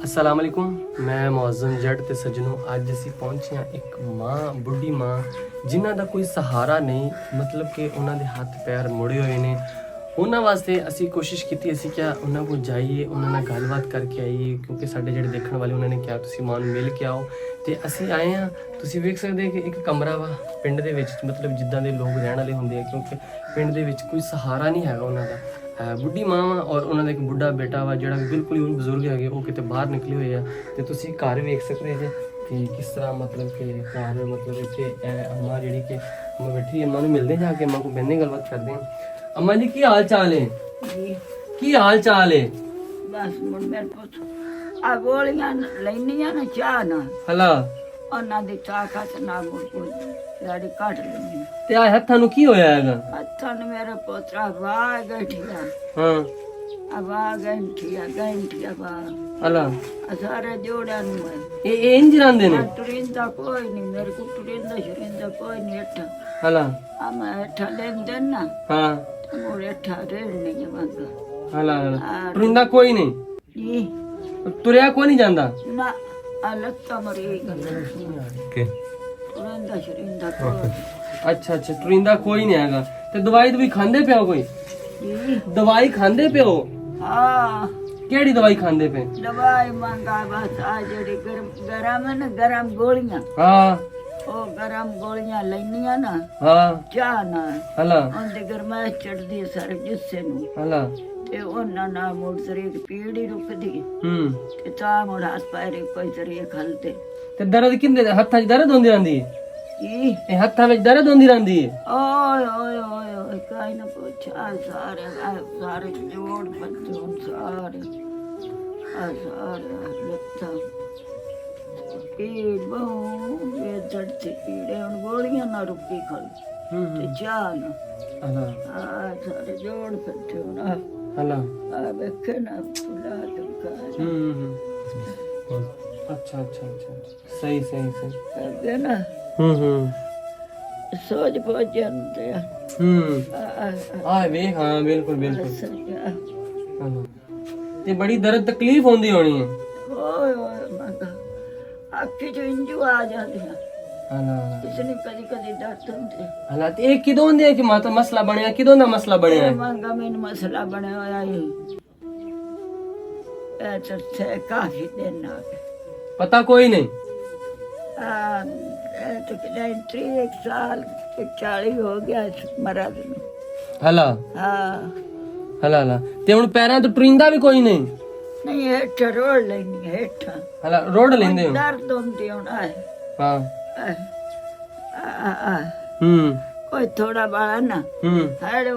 अस्सलाम वालेकुम, मैं मुअज़्ज़म जट ते सज्जनों, अज असीं पहुंचे हाँ एक माँ, बुढ़ी माँ जिन्हां दा कोई सहारा नहीं, मतलब कि उन्हां दे हत्थ पैर मुड़े हुए ने। उन्हां वास्ते असीं कोशिश कीती, असीं क्या उन्हां कोल जाइए, उन्हां नाल गलबात करके आइए, क्योंकि साडे जेह्ड़े देखण वाले उन्हां ने कहा तुसीं मां नूं मिल के आओ। ते असीं आए हाँ, तुसीं वेख सकदे कि एक कमरा वा पिंड दे विच, मतलब जिद्दां दे लोग रहण वाले हुंदे आ, क्योंकि पिंड दे विच कोई सहारा नहीं हैगा उन्हां दा। बुढ़ी माँ वा और उन्हां दा एक बुढ़ा बेटा वा ਜਿਹੜਾ ਬਿਲਕੁਲ ਹੀ ਬਜ਼ੁਰਗ ਹੈਗੇ, ਉਹ ਕਿਤੇ ਬਾਹਰ ਨਿਕਲੇ ਹੋਏ ਆ। ਤੇ ਤੁਸੀਂ ਘਰ ਵੇਖ ਸਕਦੇ ਜੇ ਕਿ ਕਿਸ ਤਰ੍ਹਾਂ ਮਤਲਬ ਕਿ ਘਰ ਮਤਲਬ ਇੱਥੇ ਅੰਮਾ ਜਿਹੜੀ ਕਿ ਅੰਮਾ ਬੈਠੀ ਹੈ, ਅੰਮਾ ਨੂੰ ਮਿਲਦੇ ਜਾ ਕੇ ਅੰਮਾ ਕੋਲ ਬਹਿਨੇ ਗੱਲਬਾਤ ਕਰਦੇ ਹਾਂ। ਅੰਮਾ ਜੀ ਕੀ ਹਾਲ ਚਾਲ ਹੈ ਜੀ? ਕੀ ਹਾਲ ਚਾਲ ਹੈ? ਬਸ ਮੁੜ ਮੇਰੇ ਪੁੱਤ ਆ ਗੋਲੀਆਂ ਲੈਣੀਆਂ ਨਾ ਚਾਹ ਨਾ ਹਲਾ ਉਹਨਾਂ ਦੀ ਤਾਕਤ ਨਾ ਮੁੜ ਕੋਈ ਲੜੀ ਕੱਢ ਲੈਣੀ। ਤੇ ਆ ਹੱਥਾਂ ਨੂੰ ਕੀ ਹੋਇਆ ਹੈਗਾ? ਹੱਥਾਂ ਨੂੰ ਮੇਰਾ ਪੋਤਰਾ ਵਾਹ ਗਠੀਆ ਹਾਂ ਆਵਾ ਗੰਠੀਆ ਵਾ ਹਲਾ ਸਾਰੇ ਜੋੜਾਂ ਨੂੰ ਇਹ ਇੰਜ ਰਹਿੰਦੇ ਨੇ? ਟੁਰਿੰਦਾ ਕੋਈ ਨਹੀਂ ਮੇਰੇ ਕੋ ਟੁਰਿੰਦਾ ਸ਼ਰਿੰਦਾ ਕੋਈ ਨਹੀਂ ਇੱਠਾ ਹਲਾ ਆ ਮੈਂ ਇੱਠਾ ਲੈਂਦੇ ਨਾ ਹਾਂ ਮੋੜ ਇੱਠਾ ਰਹਿਣੇ ਜਵਾਂਗਾ। ਹਲਾ ਟੁਰਿੰਦਾ ਕੋਈ ਨਹੀਂ ਜੀ ਤੁਰਿਆ ਕੋਈ ਨਹੀਂ ਜਾਂਦਾ ਨਾ ਆ ਲੱਤਾਂ ਮਰੀ ਕਿ ਟੁਰਿੰਦਾ ਸ਼ਰਿੰਦਾ ਕੋਈ ਅੱਛਾ ਅੱਛਾ ਟੁਰਿੰਦਾ ਕੋਈ ਨਹੀਂ ਹੈਗਾ। ਤੇ ਦਵਾਈ ਖਾਂਦੇ ਪਿਓ ਕੋਈ? ਜੀ ਦਵਾਈ ਖਾਂਦੇ ਪਿਓ? ਹਾਂ ਕਿਹੜੀ ਦਵਾਈ ਖਾਂਦੇ ਪਏ? ਦਵਾਈ ਮੰਗਾ ਬਸ ਆ ਜਿਹੜੀ ਗਰਮ ਹੈ ਨਾ ਗਰਮ ਗੋਲੀਆਂ, ਹਾਂ ਉਹ ਗਰਮ ਗੋਲੀਆਂ ਲੈਣੀਆਂ ਨਾ ਹਾਂ ਚਾਹ ਨਾ ਹਲਾ ਉਹਦੇ ਗਰਮਾਇਸ਼ ਚੜਦੀ ਸਾਰੇ ਜਿੱਸੇ ਨੂੰ ਹਲਾ ਤੇ ਉਹਨਾਂ ਨਾਲ ਮੁੜ ਸਰੀਰ ਪੀੜ ਹੀ ਰੁਕਦੀ ਹੂੰ। ਤੇ ਤਾਂ ਮੁੜ ਹੱਥ ਪੈਰੇ ਕੋਈ ਸਰੀਰ ਖਲਤੇ ਤੇ ਦਰਦ ਕਿੰਦੇ ਹੱਥਾਂ 'ਚ ਦਰਦ ਹੁੰਦੀ ਰਹਿੰਦੀ ਹੈ? ਕੀ ਇਹ ਹੱਥਾਂ ਵਿੱਚ ਦਰਦ ਹੁੰਦੀ ਰਹਿੰਦੀ ਹੈ? ਓਏ ਓਏ ਓਏ ਓਏ ਕਾਈ ਨਾ ਪੁੱਛ ਆ ਸਾਰੇ ਜੋੜ ਬੱਚੇ ਹੁਣ ਸਾਰੇ ਲੱਤਾਂ ਪੀੜ ਬਹੁ ਇਹ ਦਰਦ ਪੀੜੇ ਹੁਣ ਗੋਲੀਆਂ ਨਾ ਰੁਕੀ ਖਲ ਤੇ ਚਾਹ ਨਾ ਹਲਾ ਆ ਸਾਰੇ ਜੋੜ ਬੱਚੇ ਹੁਣ ਹਲਾ ਆ ਵੇਖੇ ਨਾ ਫੁਲਾ ਤੁਕਾ ਹੂੰ ਅੱਛਾ ਅੱਛਾ ਅੱਛਾ ਸਹੀ ਸਹੀ ਸਹੀ ਅੱਗੇ ਨਾ ਹੂੰ ਸੋਚ ਪਹੁੰਚ ਜਾਂਦੇ ਆ ਆ ਵੇਖ ਹਾਂ ਬਿਲਕੁਲ ਬਿਲਕੁਲ ਹਲਾ। ਤੇ ਬੜੀ ਦਰਦ ਤਕਲੀਫ ਹੁੰਦੀ ਹੋਣੀ ਹੈ? ਓਏ ਓਏ ਮਾਤਾ ਅੱਖੀ ਚ ਇੰਜੂ ਆ ਜਾਂਦੀਆਂ ਹਲਾ ਇਸਨੇ ਕਦੀ ਕਦੀ ਦਰਦ ਹੁੰਦੇ ਹਲਾ। ਤੇ ਇਹ ਕਿਦੋਂ ਦੇ ਕਿ ਮਾਤਾ ਮਸਲਾ ਬਣਿਆ, ਕਿਦੋਂ ਦਾ ਮਸਲਾ ਬਣਿਆ ਹੈ? ਮੰਗਾ ਮੈਨੂੰ ਮਸਲਾ ਬਣਿਆ ਹੋਇਆ ਹੈ ਇਹ ਤੇ ਕਾਫੀ ਦਿਨ ਆ ਗਏ। ਪਤਾ ਕੋਈ ਨਹੀਂ? ਇਹ ਤਾਂ ਕਿਤੇ 1 ਸਾਲ 40 ਹੋ ਗਿਆ ਇਸ ਮਰਦ ਨੂੰ। ਹਲਾ ਹਾਂ ਹਲਾ ਹਲਾ। ਤੇ ਹੁਣ ਪੈਰਾਂ ਤੋਂ ਟੁਰਿੰਦਾ ਵੀ ਕੋਈ ਨਹੀਂ? ਨਹੀਂ ਹੇਠ ਰੋੜ ਲੈਣੀ ਹੇਠ ਹਲਾ ਰੋੜ ਲੈਂਦੇ ਹੋ? ਦਰਦ ਹੁੰਦੀ ਹੁਣ ਹਾਂ ਹੂੰ ਕੋਈ ਥੋੜਾ ਬਾਲਾ ਨਾ ਹੂੰ ਹੜ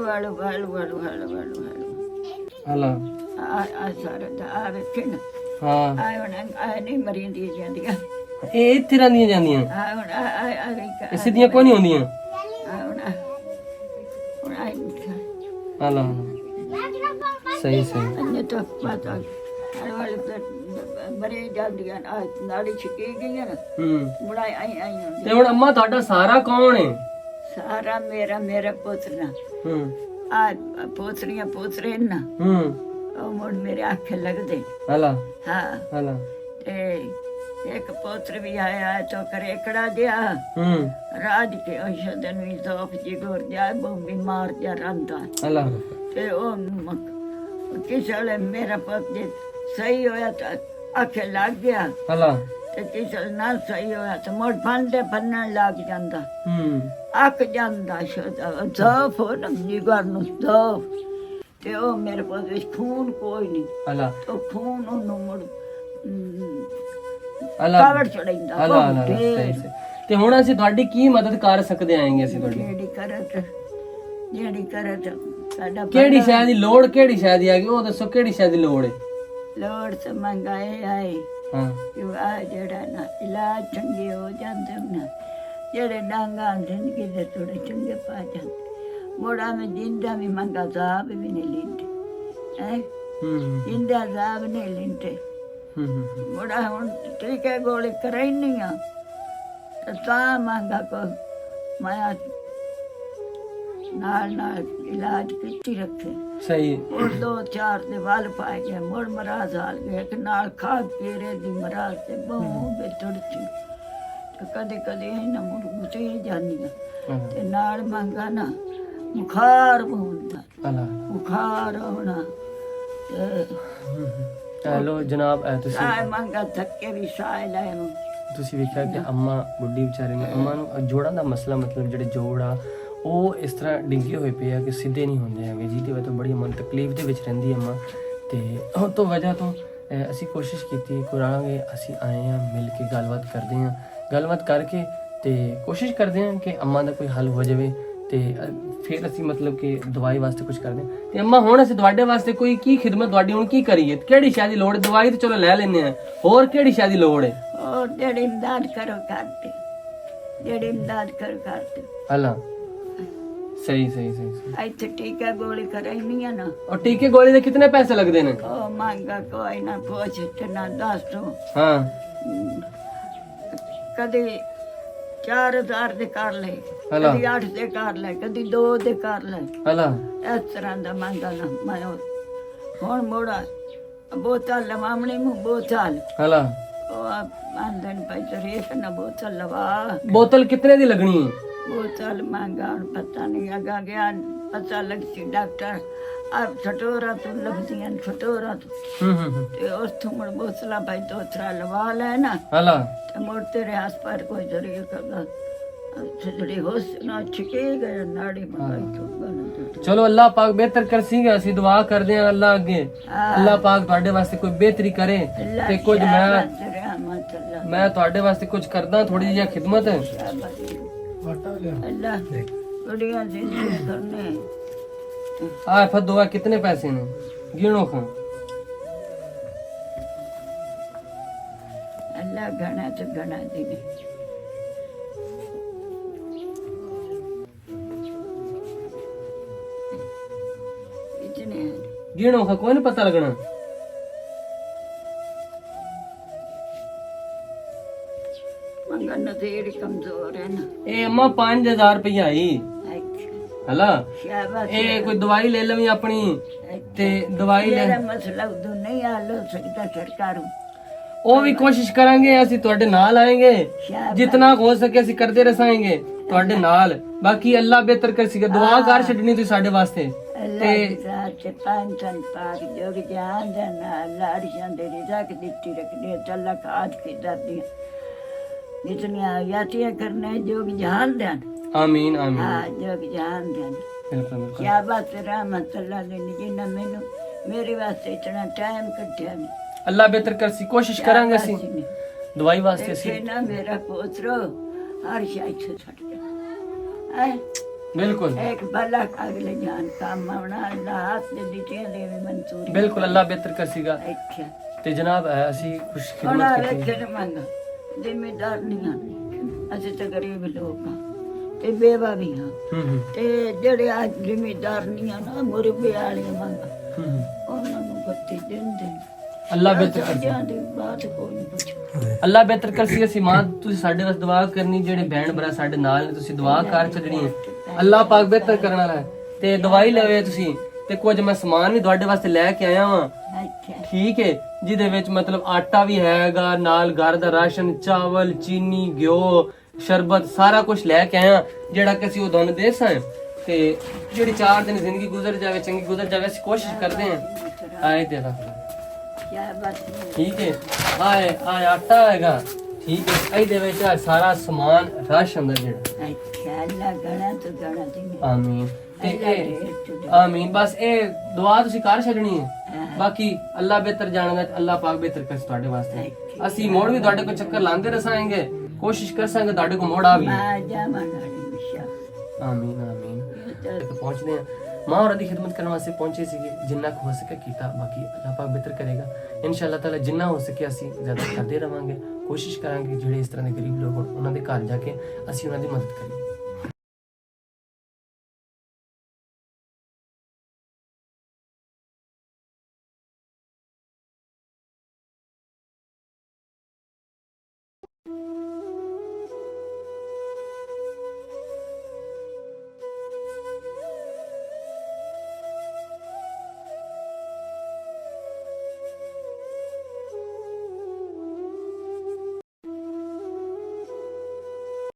ਹਲਾ ਆ ਸਾਰਾ ਦਾ ਆ ਵੇਖੇ ਨਾ ਹਾਂ। ਆ ਹੁਣ ਆ ਨਹੀਂ ਮਰੀਂਦੀ ਜਾਂਦੀਆਂ ਇਹ ਇੱਥੇ ਰਹਿੰਦੀਆਂ ਜਾਂਦੀਆਂ? ਆ ਹੁਣ ਆ ਗਈ ਇਸੇ ਦੀਆਂ ਕੋਈ ਨਹੀਂ ਹੁੰਦੀਆਂ? ਆ ਹੁਣ ਆ ਹਲਾ ਸਹੀ ਸਹੀ ਅੰਨੇ ਤਾਂ ਪਤਾ ਹੜ ਵਾਲੇ ਬਰੇ ਜਾਂਦੀਆਂ ਨਾੜੀ ਛਿੱਕੀ ਗਈਆਂ ਨਾ ਹੂੰ। ਮੁੜਾ ਆਈ ਹੁੰਦੀ ਤੇ ਹੁਣ ਅੰਮਾ ਤੁਹਾਡਾ ਸਾਰਾ ਕੌਣ ਹੈ? ਸਾਰਾ ਮੇਰਾ ਪੁੱਤਰ ਹੂੰ ਆ ਪੋਤਰੇ ਨਾ ਹੂੰ ਉਹ ਮੁੜ ਮੇਰੇ ਆਖੇ ਲੱਗਦੇ ਹਲਾ ਹਾਂ ਹਲਾ ਤੇ ਇੱਕ ਪੁੱਤਰ ਵੀ ਆਇਆ ਤੋ ਕਰੇਕੜਾ ਦਿਆ ਹੂੰ ਰਾਜ ਕੇ ਔਸ਼ਧਨ ਵੀ ਤੋਪ ਜੀ ਗੁਰ ਜਾ ਬਹੁ ਬਿਮਾਰ ਜਾ ਰੰਦਾ ਹਲਾ ਤੇ ਉਹ ਕਿਸੇ ਵੇਲੇ ਮੇਰਾ ਪੁੱਤ ਜੇ ਸਹੀ ਹੋਇਆ ਤਾਂ ਆਖੇ ਲੱਗ ਗਿਆ ਹਲਾ ਤੇ ਕਿਸੇ ਵੇਲੇ ਨਾ ਸਹੀ ਹੋਇਆ ਤਾਂ ਮੁੜ ਫੰਨਣ ਲੱਗ ਜਾਂਦਾ ਹੂੰ ਅੱਕ ਜਾਂਦਾ ਸ਼ੋਦਾ ਜ਼ੋਫ ਹੋ ਨਾ ਨਿਗਰ ਨੂੰ ਜ਼ੋਫ ਤੇ ਉਹ ਮੇਰੇ ਪੁੱਤ ਵਿੱਚ ਖੂਨ ਕੋਈ ਨਹੀਂ ਹਲਾ ਉਹ ਖੂਨ ਉਹਨੂੰ ਮੁੜ ਹਲਾ ਕਾਵੜ ਚੜਾਈਂਦਾ ਹਲਾ ਹਲਾ ਸਹੀ ਸਹੀ। ਤੇ ਹੁਣ ਅਸੀਂ ਤੁਹਾਡੀ ਕੀ ਮਦਦ ਕਰ ਸਕਦੇ ਆਂਗੇ? ਅਸੀਂ ਤੁਹਾਡੀ ਜਿਹੜੀ ਕਰਤ ਸਾਡਾ ਕਿਹੜੀ ਸ਼ੈ ਦੀ ਲੋੜ, ਕਿਹੜੀ ਸ਼ੈ ਦੀ ਹੈਗੀ ਉਹ ਦੱਸੋ, ਕਿਹੜੀ ਸ਼ੈ ਦੀ ਲੋੜ ਹੈ? ਲੋੜ ਤੇ ਮੰਗਾਏ ਆਏ ਹਾਂ ਕਿ ਆ ਜਿਹੜਾ ਨਾ ਇਲਾਜ ਚੰਗੇ ਹੋ ਜਾਂਦੇ ਨਾ, ਜਿਹੜੇ ਡਾਂਗਾ ਜ਼ਿੰਦਗੀ ਦੇ ਥੋੜੇ ਚੰਗੇ ਪਾ ਜਾਂਦੇ ਮੋੜਾ ਮੈਂ ਜਿੰਦਾ ਵੀ ਮੰਗਾ ਸਾਹਬ ਵੀ ਨਹੀਂ ਲੈਂਦੇ ਹੈ ਜਿੰਦਾ ਸਾਹਬ ਨਹੀਂ ਲੈਂਦੇ ਮੋੜਾ ਹੁਣ ਟੀਕੇ ਗੋਲੀ ਕਰਾਈ ਨਹੀਂ ਆ ਤਾਂ ਮੰਗਾ ਕੋ ਮਾਇਆ ਨਾਲ ਇਲਾਜ ਕੀਤੀ ਰੱਖੇ ਸਹੀ और 2-4 ਦੇ ਵਾਲ ਪਾਏ ਗਏ ਮੁੜ ਮਰਾਜ਼ ਹਾਲ ਗਏ ਇੱਕ ਨਾਲ ਖਾਦ ਪੀਰੇ ਦੀ ਮਰਾਜ਼ ਤੇ ਬਹੁ ਬੇਤੜਤੀ ਤੇ ਕਦੇ ਕਦੇ ਇਹਨਾਂ ਮੁੜ ਗੁੱਸੇ ਜਾਂਦੀਆਂ ਤੇ ਨਾਲ ਮੰਗਾ ਨਾ ਬੁਖਾਰ ਹੁੰਦਾ ਅੱਲਾ ਬੁਖਾਰ ਹੋਣਾ ਤੇ ਹੈਲੋ ਜਨਾਬ ਤੁਸੀਂ ਸਾਇ ਮੰਗਾ ਥੱਕੇ ਵੀ ਸਾਇ ਲੈ ਨੂੰ ਤੁਸੀਂ ਵੇਖਿਆ ਕਿ ਅੰਮਾ ਬੁੱਢੀ ਵਿਚਾਰੀ ਨੇ ਅੰਮਾ ਨੂੰ ਜੋੜਾਂ ਦਾ ਮਸਲਾ ਮਤਲਬ ਜਿਹੜੇ ਜੋੜ ਆ ਉਹ ਇਸ ਤਰ੍ਹਾਂ ਡਿੱਗੇ ਹੋਏ ਪਏ ਆ ਕਿ ਸਿੱਧੇ ਨਹੀਂ ਹੁੰਦੇ ਹੈਗੇ ਜਿਹਦੀ ਵਜ੍ਹਾ ਤੋਂ ਬੜੀ ਮਨ ਤਕਲੀਫ ਦੇ ਵਿੱਚ ਰਹਿੰਦੀ ਹੈ ਅੰਮਾ ਤੇ ਉਹ ਤੋਂ ਵਜ੍ਹਾ ਤੋਂ ਅਸੀਂ ਕੋਸ਼ਿਸ਼ ਕੀਤੀ ਕਰਾਂਗੇ ਅਸੀਂ ਆਏ ਆ ਮਿਲ ਕੇ ਗੱਲਬਾਤ ਕਰਦੇ ਆ ਗੱਲਬਾਤ ਕਰਕੇ ਤੇ ਕੋਸ਼ਿਸ਼ ਕਰਦੇ ਆ ਕਿ ਅੰਮਾ ਦਾ ਕੋਈ ਹੱਲ ਹੋ ਜਾਵੇ ਤੇ ਫਿਰ ਅਸੀਂ ਮਤਲਬ ਕਿ ਦਵਾਈ ਵਾਸਤੇ ਕੁਝ ਕਰਦੇ ਹਾਂ ਤੇ ਅੰਮਾ ਹੁਣ ਅਸੀਂ ਤੁਹਾਡੇ ਵਾਸਤੇ ਕੋਈ ਕੀ ਖਿਦਮਤ ਤੁਹਾਡੀ ਹੁਣ ਕੀ ਕਰੀਏ ਕਿਹੜੀ ਸ਼ੈ ਦੀ ਲੋੜ ਹੈ ਦਵਾਈ ਤੇ ਚਲੋ ਲੈ ਲੈਨੇ ਆ ਹੋਰ ਕਿਹੜੀ ਸ਼ੈ ਦੀ ਲੋੜ ਹੈ और जेड़ी इमदाद करो करते जेड़ी इमदाद करो करते हला सही सही सही ऐसे टीका गोली कराई है ना और टीके गोली के कितने पैसे लगते हैं ओ मांगा कोई ना पूछ ते ना दस दो हाँ कदी 4000 दे कर ले हला कदी 8 दे कर ले कदी 2 दे कर ले हला इस तरह दा मांगा ना मैं हुन मोड़ा बोतल लवामणी मु बोतल हला आंदन पैसे रेख न बोतल लवा बोतल कितने दी लगनी है बोतल महंगा पता नहीं अगा गया पता लगती डॉक्टर अब छटोरा तो लगदियां छटोरा ते उस थुमड़ बोतला भाई दो त्रा लवा लेना हला ते मुड़ तेरे आस पार कोई जरिए करगा थोड़ी होश ना छिके गए नाड़ी मंगाई तो गन चलो अल्लाह पाक बेहतर कर सीगा ਅਸੀਂ ਦੁਆ ਕਰਦੇ ਹਾਂ ਅੱਲਾ ਅੱਗੇ ਅੱਲਾਹ ਪਾਕ ਤੁਹਾਡੇ ਵਾਸਤੇ ਕੋਈ ਬਿਹਤਰੀ ਕਰੇ ਤੇ ਕੁਝ ਮੈਂ ਤੁਹਾਡੇ ਵਾਸਤੇ ਕੁਝ ਕਰਦਾ ਥੋੜੀ ਜਿਹੀ ਖਿਦਮਤ अल्लाह बढ़िया जिंदगी करने आ फत दुआ कितने पैसे ने गिनो खां अल्लाह घना तो घना देने इतने गिनो खां कोई नहीं पता लगना मंगन तेरी कमजोर है ना ए अम्मा 5000 रुपया आई अच्छा हला शाबाश ए कोई दवाई ले लवी अपनी ते दवाई ले मेरा मसला उदू नहीं हल हो सकता सरकार ਉਹ ਵੀ ਕੋਸ਼ਿਸ਼ ਕਰਾਂਗੇ ਅਸੀਂ ਤੁਹਾਡੇ ਨਾਲ ਆएंगे शाबाश ਜਿੰਨਾ ਹੋ ਸਕੇ ਅਸੀਂ ਕਰਦੇ ਰਸਾਂਗੇ ਤੁਹਾਡੇ ਨਾਲ ਬਾਕੀ ਅੱਲਾ ਬਿਹਤਰ ਕਰ ਸੀਗਾ ਦੁਆ ਕਰ ਛੱਡਣੀ ਤੁਸੀਂ ਸਾਡੇ ਵਾਸਤੇ अल्लाह की जात से पांचन पाक जोग जान देना अल्लाह अरशां दे रिज़्क़ दित्ती रखने चल्ला खाद की दादी जितनी आयातियां करने जोग जान देन आमीन आमीन हाँ जोग जान देन बिल्कुल बिल्कुल क्या बात रहमत अल्लाह ने जिन्ना मैनू मेरे वास्ते इतना टाइम कटिया नहीं ਅੱਲਾ ਬਿਹਤਰ ਕਰ ਸੀ ਕੋਸ਼ਿਸ਼ ਕਰਾਂਗੇ ਅਸੀਂ ਦਵਾਈ ਵਾਸਤੇ ਅਸੀਂ देखे ना मेरा पोतरो हर शाय से छट गया ਬਿਲकुल एक भला अगले जान काम आना अल्लाह हाथ दे दिते दे मंजूरी ਬਿਲकुल ਅੱਲਾ ਬਿਹਤਰ ਕਰ ਸੀਗਾ अच्छा ਤੇ ਜਨਾਬ ਅਸੀਂ ਖੁਸ਼ ਉਹਨਾਂ ਖਿਦਮਤ ਕੀਤੀ ਵੇਖੇ ਮੰਗਾ ਜ਼ਿੰਮੇਦਾਰ ਨਹੀਂ ਹਨ ਅਸੀਂ ਤਾਂ ਗਰੀਬ ਲੋਕ ਹਾਂ ਤੇ ਬੇਵਾ ਵੀ ਹਾਂ ਤੇ ਜਿਹੜੇ ਆ ਜ਼ਿੰਮੇਦਾਰ ਨਹੀਂ ਆ ਨਾ ਮੁਰਬੇ ਵਾਲੀਆਂ ਮੰਗਾ ਉਹਨਾਂ ਨੂੰ ਗੱਤੀ ਦਿੰਦੇ ਅੱਲਾ ਬਿਹਤਰ ਕਰ ਜਾਂਦੀ ਬਾਤ ਕੋਈ ਨਹੀਂ ਪੁੱਛ ਅੱਲਾ ਬਿਹਤਰ ਕਰ ਸੀ ਅਸੀਂ ਮਾਂ ਤੁਸੀਂ ਸਾਡੇ ਵਾਸਤੇ ਦੁਆ ਕਰਨੀ ਜਿਹੜੇ ਭੈਣ ਭਰਾ ਸਾਡੇ ਨਾਲ ਨੇ ਤੁਸੀਂ ਦੁਆ ਕਰ ਛੱਡਣੀ ਹੈ ਅੱਲਾ ਪਾਕ ਬਿਹਤਰ ਕਰਨ ਵਾਲਾ ਹੈ ਤੇ ਦਵਾਈ ਲਵੇ ਤੁਸੀਂ ਤੇ ਕੁਝ ਮੈਂ ਸਮਾਨ ਵੀ ਤੁਹਾਡੇ ਵਾਸਤੇ ਲੈ ਕੇ ਆਇਆ ਵਾਂ ਅੱਛਾ ਠੀਕ ਹੈ ਜਿਹਦੇ ਵਿੱਚ ਮਤਲਬ ਆਟਾ ਵੀ ਹੈਗਾ ਨਾਲ ਘਰ ਦਾ ਰਾਸ਼ਨ ਚਾਵਲ ਚੀਨੀ ਘਿਓ ਸ਼ਰਬਤ ਸਾਰਾ ਕੁਝ ਲੈ ਕੇ ਆਇਆ ਜਿਹੜਾ ਕਿ ਅਸੀਂ ਉਹ ਤੁਹਾਨੂੰ ਦੇ ਸਾਂ ਤੇ ਜਿਹੜੀ 4 ਦਿਨ ਜ਼ਿੰਦਗੀ ਗੁਜ਼ਰ ਜਾਵੇ ਚੰਗੀ ਗੁਜ਼ਰ ਜਾਵੇ ਅਸੀਂ ਕੋਸ਼ਿਸ਼ ਕਰਦੇ ਹਾਂ ਆਏ ਤੇ ਰੱਖ ਕੀ ਬਾਤ ਨਹੀਂ ਠੀਕ ਹੈ ਆਏ ਆਟਾ ਹੈਗਾ ਠੀਕ ਹੈ ਇਹਦੇ ਵਿੱਚ ਆ ਸਾਰਾ ਸਮਾਨ ਰਾਸ਼ਨ ਦਾ ਜਿਹੜਾ ਅੱਛਾ ਅੱਲਾ ਗਣਾ ਤੋਂ ਗਣਾ ਦੀ ਆਮੀਨ ਤੇ ਇਹ ਆਮੀਨ ਬਸ ਇਹ ਦੁਆ ਤੁਸੀਂ ਕਰ ਛੱਡਣੀ ਹੈ ਬਾਕੀ ਅੱਲਾ ਬਿਹਤਰ ਜਾਣਦਾ ਅੱਲਾ ਪਾਕ ਬਿਹਤਰ ਕਰ ਤੁਹਾਡੇ ਵਾਸਤੇ ਅਸੀਂ ਮੋੜ ਵੀ ਤੁਹਾਡੇ ਕੋਲ ਚੱਕਰ ਲਾਉਂਦੇ ਰਸਾਂਗੇ ਕੋਸ਼ਿਸ਼ ਕਰਸਾਂਗੇ ਤੁਹਾਡੇ ਕੋਲ ਮੋੜ ਆਵੀ ਆ ਜਾਵਾਂਗੇ ਮਿਸ਼ਾ ਆਮੀਨ ਆਮੀਨ ਤੇ ਪਹੁੰਚਦੇ ਆ ਮਾਂ ਔਰ ਦੀ ਖਿਦਮਤ ਕਰਨ ਵਾਸਤੇ ਪਹੁੰਚੇ ਸੀਗੇ ਜਿੰਨਾ ਕੁ ਹੋ ਸਕੇ ਕੀਤਾ ਬਾਕੀ ਅੱਲਾ ਪਾਕ ਬਿਹਤਰ ਕਰੇਗਾ ਇਨਸ਼ਾਅੱਲਾ ਤਾਲਾ ਜਿੰਨਾ ਹੋ ਸਕੇ ਅਸੀਂ ਜ਼ਿਆਦਾ ਕਰਦੇ ਰਵਾਂਗੇ ਕੋਸ਼ਿਸ਼ ਕਰਾਂਗੇ ਜਿਹੜੇ ਇਸ ਤਰ੍ਹਾਂ ਦੇ ਗਰੀਬ ਲੋਕ ਹੋਣ ਉਹਨਾਂ ਦੇ ਘਰ ਜਾ ਕੇ ਅਸੀਂ ਉਹਨਾਂ ਦੀ ਮਦਦ ਕਰੀਏ